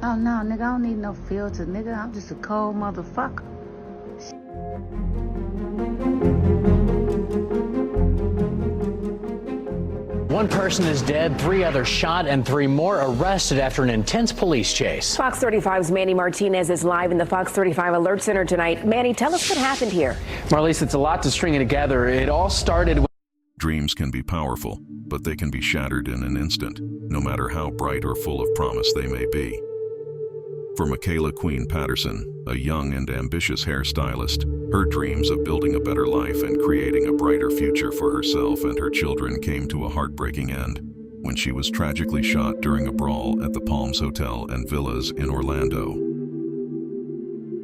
Oh no, nigga, I don't need no filter, nigga. I'm just a cold motherfucker. One person is dead, 3 others shot, and 3 more arrested after an intense police chase. Fox 35's Manny Martinez is live in the Fox 35 Alert Center tonight. Manny, tell us what happened here. Marlise, it's a lot to string it together. It all started with... Dreams can be powerful, but they can be shattered in an instant, no matter how bright or full of promise they may be. For Macayla Queen Patterson, a young and ambitious hairstylist, her dreams of building a better life and creating a brighter future for herself and her children came to a heartbreaking end when she was tragically shot during a brawl at the Palms Hotel and Villas in Orlando.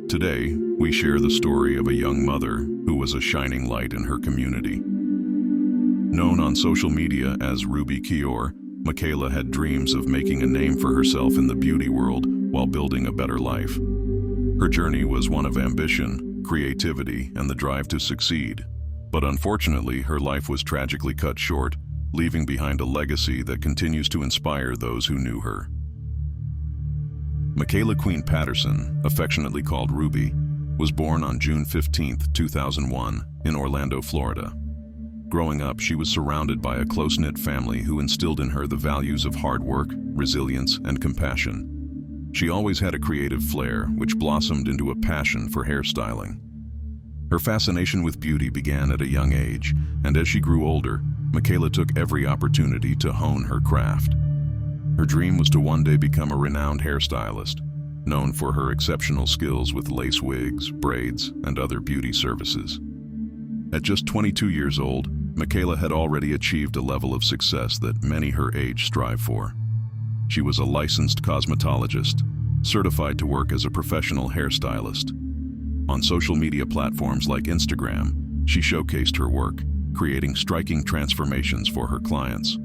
Today, we share the story of a young mother who was a shining light in her community. Known on social media as Ruby Kior, Macayla had dreams of making a name for herself in the beauty world while building a better life. Her journey was one of ambition, creativity, and the drive to succeed. But unfortunately, her life was tragically cut short, leaving behind a legacy that continues to inspire those who knew her. Macayla Queen Patterson, affectionately called Ruby, was born on June 15, 2001, in Orlando, Florida. Growing up, she was surrounded by a close-knit family who instilled in her the values of hard work, resilience, and compassion. She always had a creative flair, which blossomed into a passion for hairstyling. Her fascination with beauty began at a young age, and as she grew older, Macayla took every opportunity to hone her craft. Her dream was to one day become a renowned hairstylist, known for her exceptional skills with lace wigs, braids, and other beauty services. At just 22 years old, Macayla had already achieved a level of success that many her age strive for. She was a licensed cosmetologist, certified to work as a professional hairstylist. On social media platforms like Instagram, she showcased her work, creating striking transformations for her clients.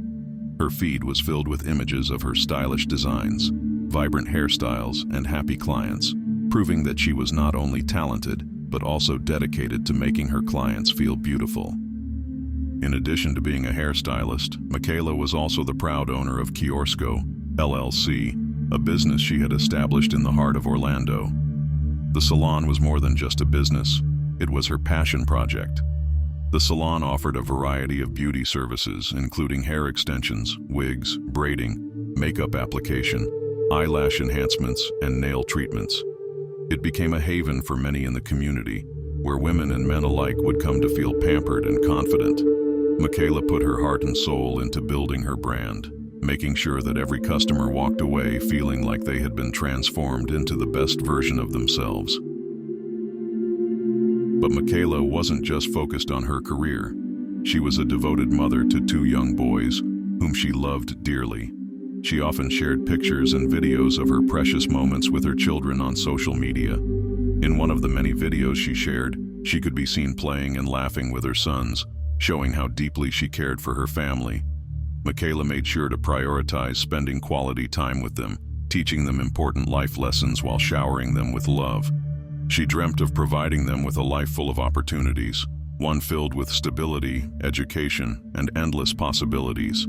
Her feed was filled with images of her stylish designs, vibrant hairstyles, and happy clients, proving that she was not only talented, but also dedicated to making her clients feel beautiful. In addition to being a hairstylist, Macayla was also the proud owner of Kiorsco, LLC, a business she had established in the heart of Orlando. The salon was more than just a business, it was her passion project. The salon offered a variety of beauty services, including hair extensions, wigs, braiding, makeup application, eyelash enhancements, and nail treatments. It became a haven for many in the community, where women and men alike would come to feel pampered and confident. Macayla put her heart and soul into building her brand, making sure that every customer walked away feeling like they had been transformed into the best version of themselves. But Macayla wasn't just focused on her career. She was a devoted mother to 2 young boys, whom she loved dearly. She often shared pictures and videos of her precious moments with her children on social media. In one of the many videos she shared, she could be seen playing and laughing with her sons, showing how deeply she cared for her family. Macayla made sure to prioritize spending quality time with them, teaching them important life lessons while showering them with love. She dreamt of providing them with a life full of opportunities, one filled with stability, education, and endless possibilities.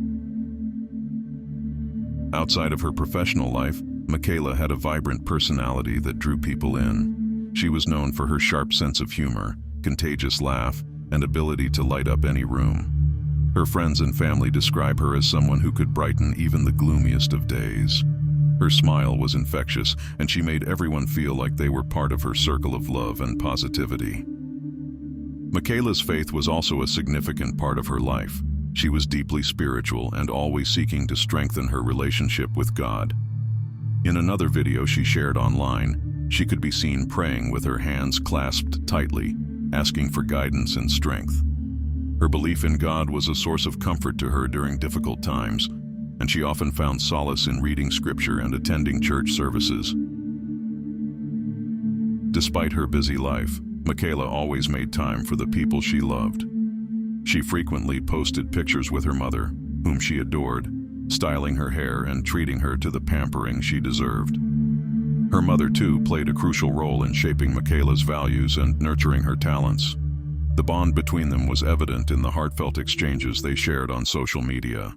Outside of her professional life, Macayla had a vibrant personality that drew people in. She was known for her sharp sense of humor, contagious laugh, and ability to light up any room. Her friends and family describe her as someone who could brighten even the gloomiest of days. Her smile was infectious, and she made everyone feel like they were part of her circle of love and positivity. Macayla's faith was also a significant part of her life. She was deeply spiritual and always seeking to strengthen her relationship with God. In another video she shared online, she could be seen praying with her hands clasped tightly, asking for guidance and strength. Her belief in God was a source of comfort to her during difficult times, and she often found solace in reading scripture and attending church services. Despite her busy life, Macayla always made time for the people she loved. She frequently posted pictures with her mother, whom she adored, styling her hair and treating her to the pampering she deserved. Her mother, too, played a crucial role in shaping Macayla's values and nurturing her talents. The bond between them was evident in the heartfelt exchanges they shared on social media.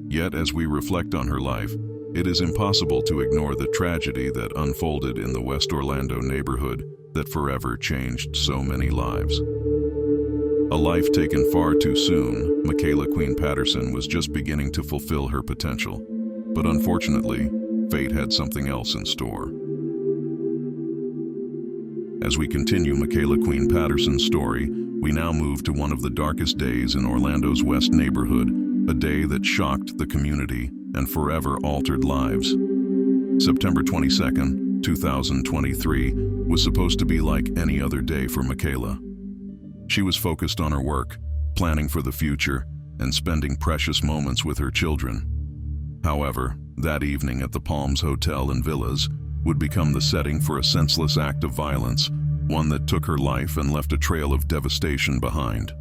Yet, as we reflect on her life, it is impossible to ignore the tragedy that unfolded in the West Orlando neighborhood that forever changed so many lives. A life taken far too soon, Macayla Queen Patterson was just beginning to fulfill her potential. But unfortunately, fate had something else in store. As we continue Macayla Queen Patterson's story, we now move to one of the darkest days in Orlando's West neighborhood, a day that shocked the community and forever altered lives. September 22nd, 2023, was supposed to be like any other day for Macayla. She was focused on her work, planning for the future, and spending precious moments with her children. However, that evening at the Palms Hotel and Villas would become the setting for a senseless act of violence, one that took her life and left a trail of devastation behind.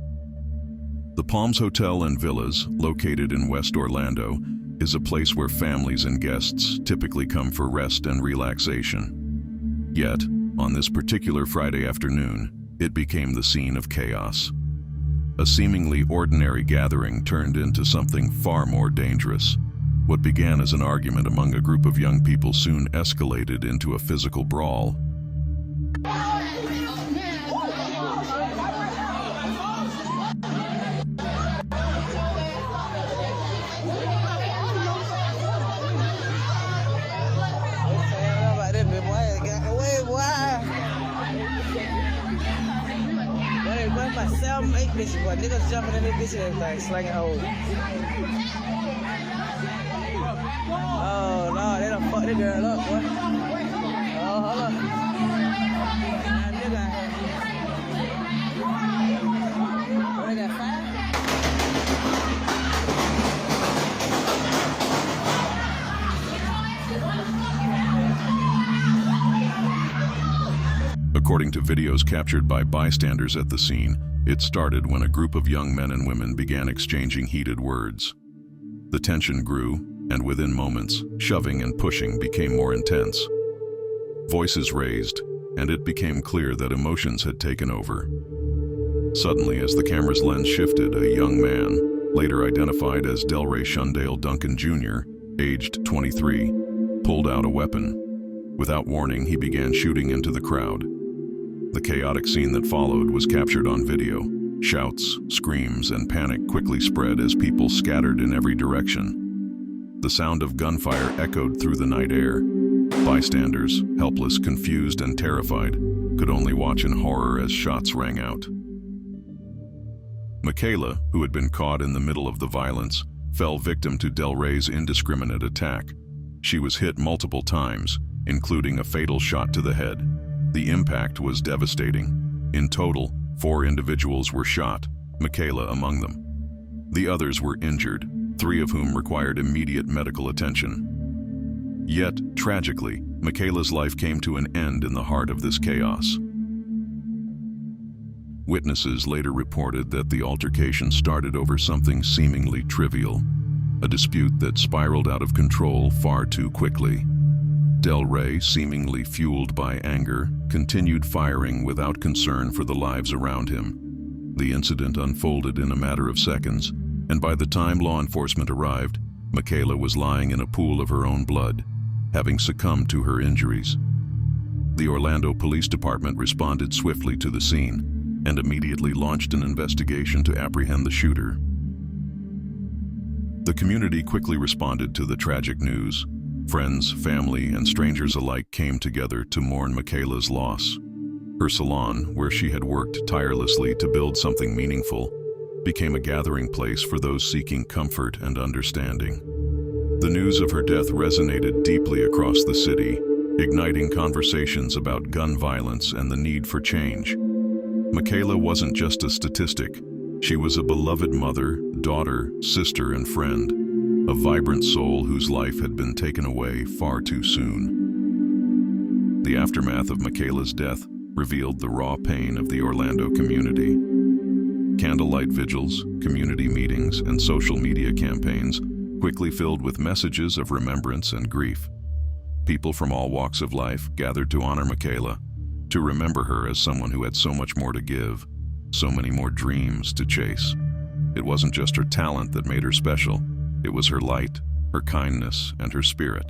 The Palms Hotel and Villas, located in West Orlando, is a place where families and guests typically come for rest and relaxation. Yet, on this particular Friday afternoon, it became the scene of chaos. A seemingly ordinary gathering turned into something far more dangerous. What began as an argument among a group of young people soon escalated into a physical brawl. Niggas jumping in this bitch and everything, slanging hoes. Oh no, they done fucked this girl up, boy. Oh, hold up. Nah, nigga out here. Oh, they got five? According to videos captured by bystanders at the scene, it started when a group of young men and women began exchanging heated words. The tension grew, and within moments, shoving and pushing became more intense. Voices raised, and it became clear that emotions had taken over. Suddenly, as the camera's lens shifted, a young man, later identified as Delray Shundale Duncan Jr., aged 23, pulled out a weapon. Without warning, he began shooting into the crowd. The chaotic scene that followed was captured on video. Shouts, screams, and panic quickly spread as people scattered in every direction. The sound of gunfire echoed through the night air. Bystanders, helpless, confused, and terrified, could only watch in horror as shots rang out. Macayla, who had been caught in the middle of the violence, fell victim to Delray's indiscriminate attack. She was hit multiple times, including a fatal shot to the head. The impact was devastating. In total, 4 individuals were shot, Macayla among them. The others were injured, 3 of whom required immediate medical attention. Yet, tragically, Macayla's life came to an end in the heart of this chaos. Witnesses later reported that the altercation started over something seemingly trivial, a dispute that spiraled out of control far too quickly. Delray, seemingly fueled by anger, continued firing without concern for the lives around him. The incident unfolded in a matter of seconds, and by the time law enforcement arrived, Macayla was lying in a pool of her own blood, having succumbed to her injuries. The Orlando Police Department responded swiftly to the scene and immediately launched an investigation to apprehend the shooter. The community quickly responded to the tragic news. Friends, family, and strangers alike came together to mourn Macayla's loss. Her salon, where she had worked tirelessly to build something meaningful, became a gathering place for those seeking comfort and understanding. The news of her death resonated deeply across the city, igniting conversations about gun violence and the need for change. Macayla wasn't just a statistic. She was a beloved mother, daughter, sister, and friend. A vibrant soul whose life had been taken away far too soon. The aftermath of Macayla's death revealed the raw pain of the Orlando community. Candlelight vigils, community meetings, and social media campaigns quickly filled with messages of remembrance and grief. People from all walks of life gathered to honor Macayla, to remember her as someone who had so much more to give, so many more dreams to chase. It wasn't just her talent that made her special. It was her light, her kindness, and her spirit.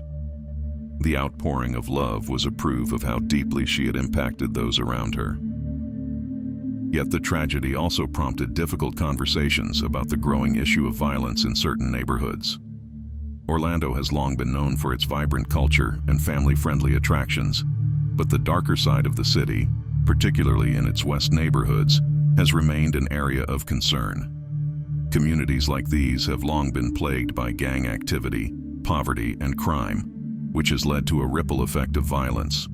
The outpouring of love was a proof of how deeply she had impacted those around her. Yet the tragedy also prompted difficult conversations about the growing issue of violence in certain neighborhoods. Orlando has long been known for its vibrant culture and family-friendly attractions, but the darker side of the city, particularly in its west neighborhoods, has remained an area of concern. Communities like these have long been plagued by gang activity, poverty, and crime, which has led to a ripple effect of violence.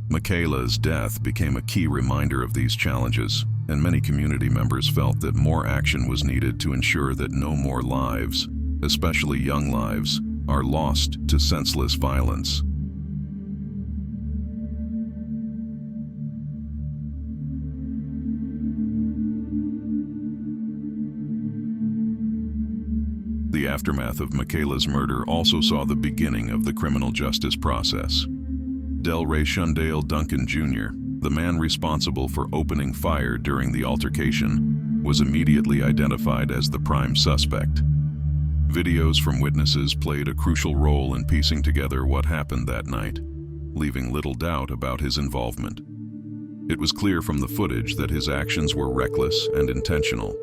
Macayla's death became a key reminder of these challenges, and many community members felt that more action was needed to ensure that no more lives, especially young lives, are lost to senseless violence. The aftermath of Macayla's murder also saw the beginning of the criminal justice process. Delray Shundale Duncan Jr., the man responsible for opening fire during the altercation, was immediately identified as the prime suspect. Videos from witnesses played a crucial role in piecing together what happened that night, leaving little doubt about his involvement. It was clear from the footage that his actions were reckless and intentional.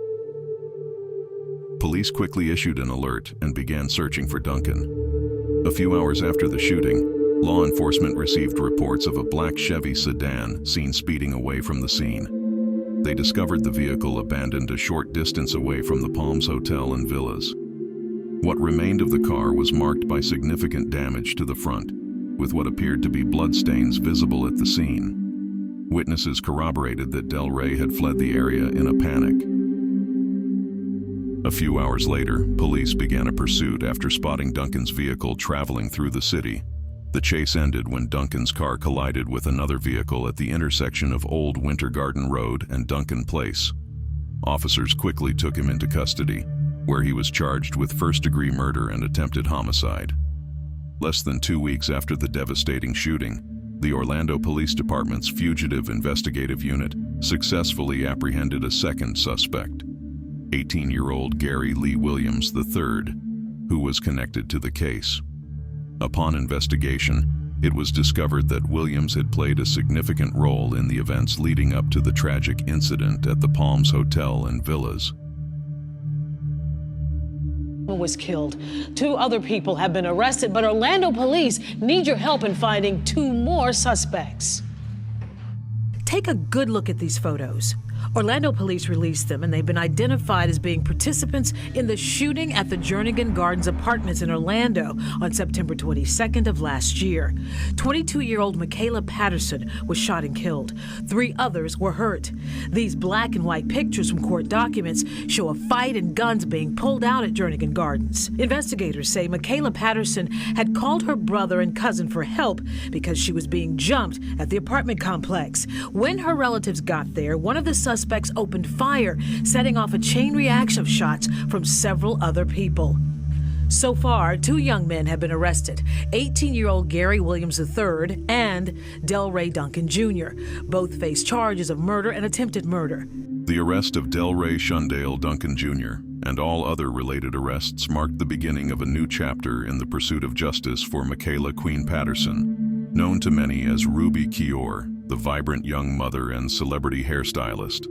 Police quickly issued an alert and began searching for Duncan. A few hours after the shooting, law enforcement received reports of a black Chevy sedan seen speeding away from the scene. They discovered the vehicle abandoned a short distance away from the Palms Hotel and Villas. What remained of the car was marked by significant damage to the front, with what appeared to be bloodstains visible at the scene. Witnesses corroborated that Delray had fled the area in a panic. A few hours later, police began a pursuit after spotting Duncan's vehicle traveling through the city. The chase ended when Duncan's car collided with another vehicle at the intersection of Old Winter Garden Road and Duncan Place. Officers quickly took him into custody, where he was charged with first-degree murder and attempted homicide. Less than 2 weeks after the devastating shooting, the Orlando Police Department's Fugitive Investigative Unit successfully apprehended a second suspect, 18-year-old Gary Lee Williams III, who was connected to the case. Upon investigation, it was discovered that Williams had played a significant role in the events leading up to the tragic incident at the Palms Hotel and Villas. Was killed. 2 other people have been arrested, but Orlando police need your help in finding 2 more suspects. Take a good look at these photos. Orlando police released them, and they've been identified as being participants in the shooting at the Jernigan Gardens Apartments in Orlando on September 22nd of last year. 22-year-old Macayla Patterson was shot and killed. 3 others were hurt. These black and white pictures from court documents show a fight and guns being pulled out at Jernigan Gardens. Investigators say Macayla Patterson had called her brother and cousin for help because she was being jumped at the apartment complex. When her relatives got there, one of the suspects opened fire, setting off a chain reaction of shots from several other people. So far, 2 young men have been arrested, 18-year-old Gary Williams III and Delray Duncan Jr. Both face charges of murder and attempted murder. The arrest of Delray Shundale Duncan Jr. and all other related arrests marked the beginning of a new chapter in the pursuit of justice for Macayla Queen Patterson, known to many as Ruby Kior, the vibrant young mother and celebrity hairstylist.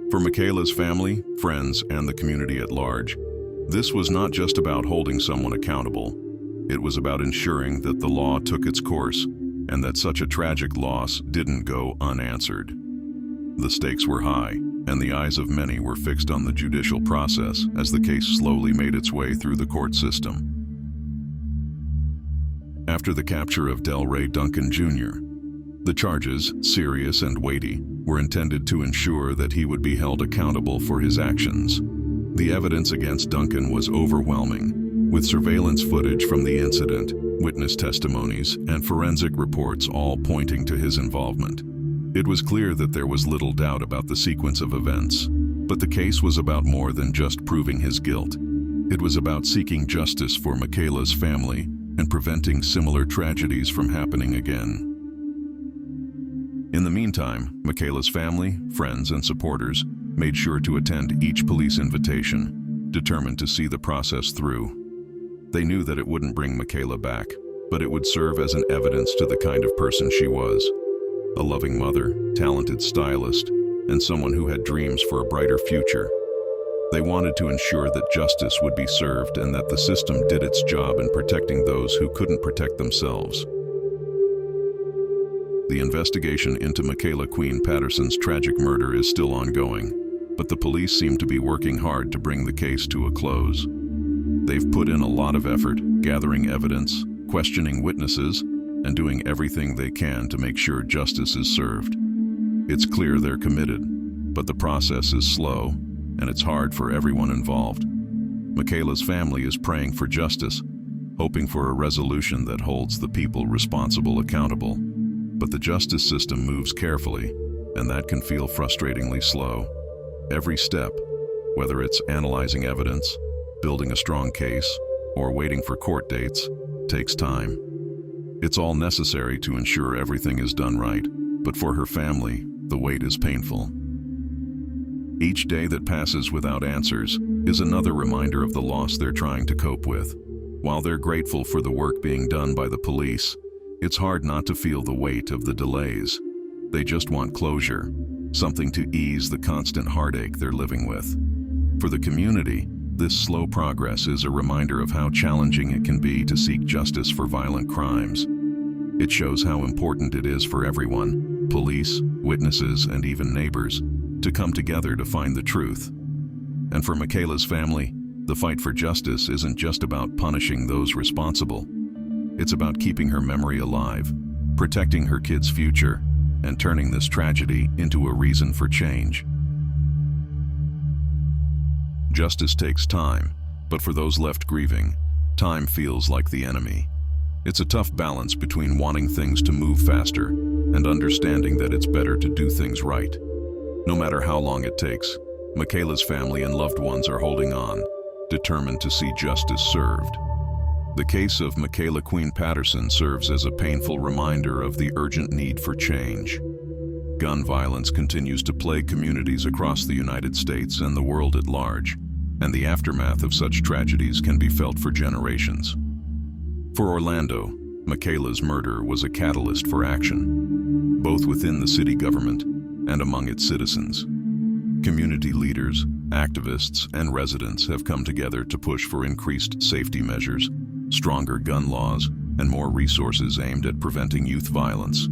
For Macayla's family, friends, and the community at large, this was not just about holding someone accountable. It was about ensuring that the law took its course and that such a tragic loss didn't go unanswered. The stakes were high, and the eyes of many were fixed on the judicial process as the case slowly made its way through the court system. After the capture of Delray Duncan Jr., the charges, serious and weighty, were intended to ensure that he would be held accountable for his actions. The evidence against Duncan was overwhelming, with surveillance footage from the incident, witness testimonies, and forensic reports all pointing to his involvement. It was clear that there was little doubt about the sequence of events, but the case was about more than just proving his guilt. It was about seeking justice for Macayla's family and preventing similar tragedies from happening again. In the meantime, Macayla's family, friends, and supporters made sure to attend each police invitation, determined to see the process through. They knew that it wouldn't bring Macayla back, but it would serve as an evidence to the kind of person she was. A loving mother, talented stylist, and someone who had dreams for a brighter future. They wanted to ensure that justice would be served and that the system did its job in protecting those who couldn't protect themselves. The investigation into Macayla Queen Patterson's tragic murder is still ongoing, but the police seem to be working hard to bring the case to a close. They've put in a lot of effort, gathering evidence, questioning witnesses, and doing everything they can to make sure justice is served. It's clear they're committed, but the process is slow, and it's hard for everyone involved. Macayla's family is praying for justice, hoping for a resolution that holds the people responsible accountable. But the justice system moves carefully, and that can feel frustratingly slow. Every step, whether it's analyzing evidence, building a strong case, or waiting for court dates, takes time. It's all necessary to ensure everything is done right, but for her family, the wait is painful. Each day that passes without answers is another reminder of the loss they're trying to cope with. While they're grateful for the work being done by the police, it's hard not to feel the weight of the delays. They just want closure, something to ease the constant heartache they're living with. For the community, this slow progress is a reminder of how challenging it can be to seek justice for violent crimes. It shows how important it is for everyone, police, witnesses, and even neighbors, to come together to find the truth. And for Macayla's family, the fight for justice isn't just about punishing those responsible. It's about keeping her memory alive, protecting her kids' future, and turning this tragedy into a reason for change. Justice takes time, but for those left grieving, time feels like the enemy. It's a tough balance between wanting things to move faster and understanding that it's better to do things right. No matter how long it takes, Macayla's family and loved ones are holding on, determined to see justice served. The case of Macayla Queen Patterson serves as a painful reminder of the urgent need for change. Gun violence continues to plague communities across the United States and the world at large, and the aftermath of such tragedies can be felt for generations. For Orlando, Macayla's murder was a catalyst for action, both within the city government and among its citizens. Community leaders, activists, and residents have come together to push for increased safety measures, stronger gun laws, and more resources aimed at preventing youth violence.